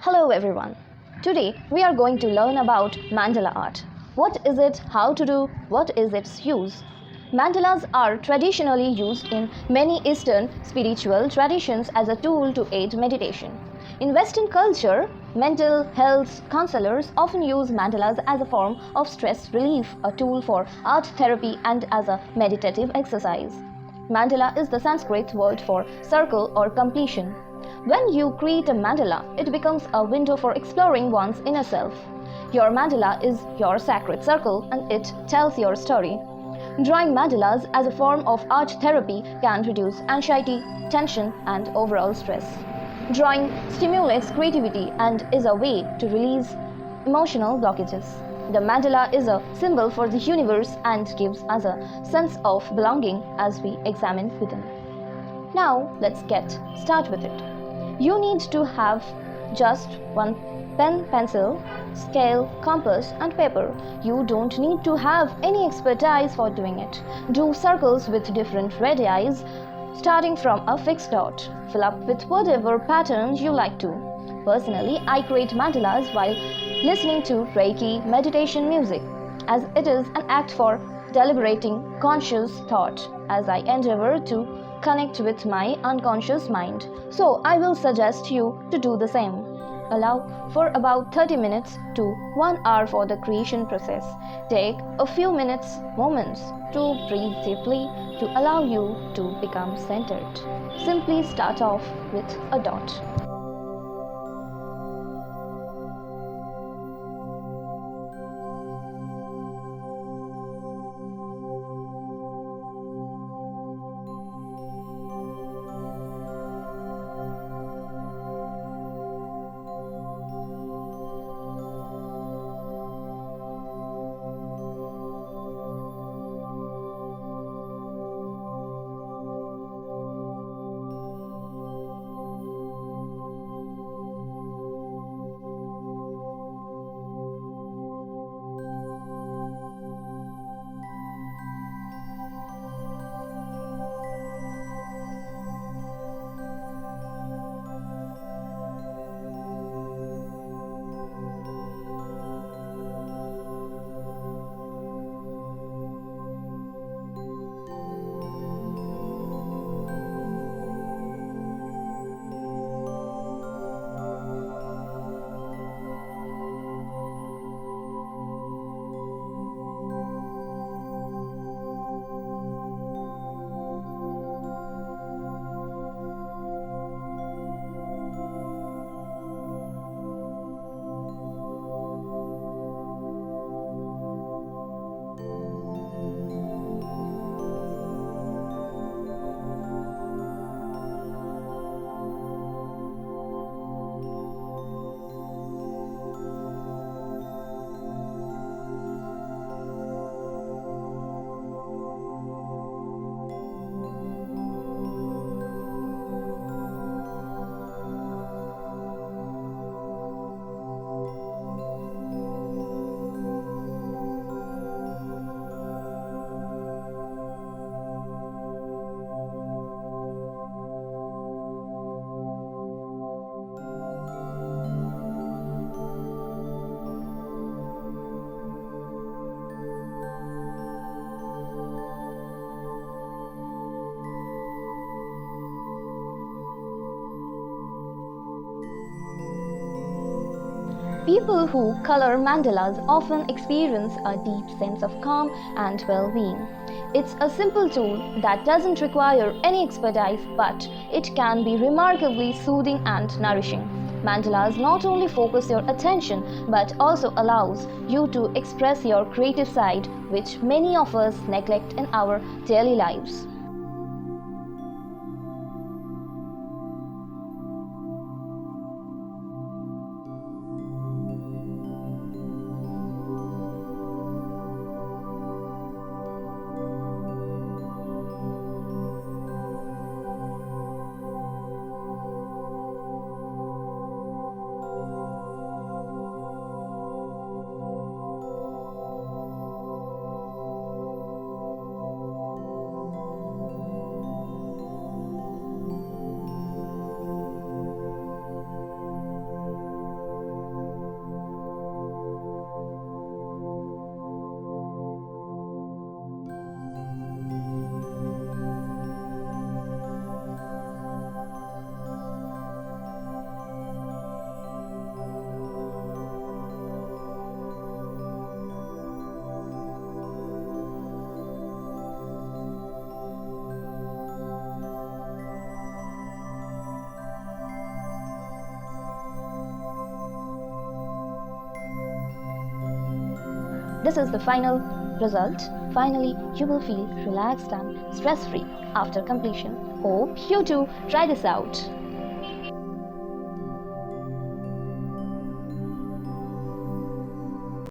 Hello everyone. Today we are going to learn about mandala art. What is it, how to do, what is its use? Mandalas are traditionally used in many Eastern spiritual traditions as a tool to aid meditation. In Western culture, mental health counselors often use mandalas as a form of stress relief, a tool for art therapy, and as a meditative exercise. Mandala is the Sanskrit word for circle or completion. When you create a mandala, it becomes a window for exploring one's inner self. Your mandala is your sacred circle and it tells your story. Drawing mandalas as a form of art therapy can reduce anxiety, tension, and overall stress. Drawing stimulates creativity and is a way to release emotional blockages. The mandala is a symbol for the universe and gives us a sense of belonging as we examine within. Now, let's get started with it. You need to have just one pen, pencil, scale, compass, and paper. You don't need to have any expertise for doing it. Do circles with different radii, starting from a fixed dot. Fill up with whatever patterns you like to. Personally, I create mandalas while listening to Reiki meditation music, as it is an act for deliberating conscious thought, as I endeavor to connect with my unconscious mind. So I will suggest you to do the same. Allow for about 30 minutes to 1 hour for the creation process. Take a few moments to breathe deeply to allow you to become centered. Simply start off with a dot. People who color mandalas often experience a deep sense of calm and well-being. It's a simple tool that doesn't require any expertise, but it can be remarkably soothing and nourishing. Mandalas not only focus your attention but also allows you to express your creative side, which many of us neglect in our daily lives. this is the final result. Finally, you will feel relaxed and stress-free after completion. Hope you too try this out.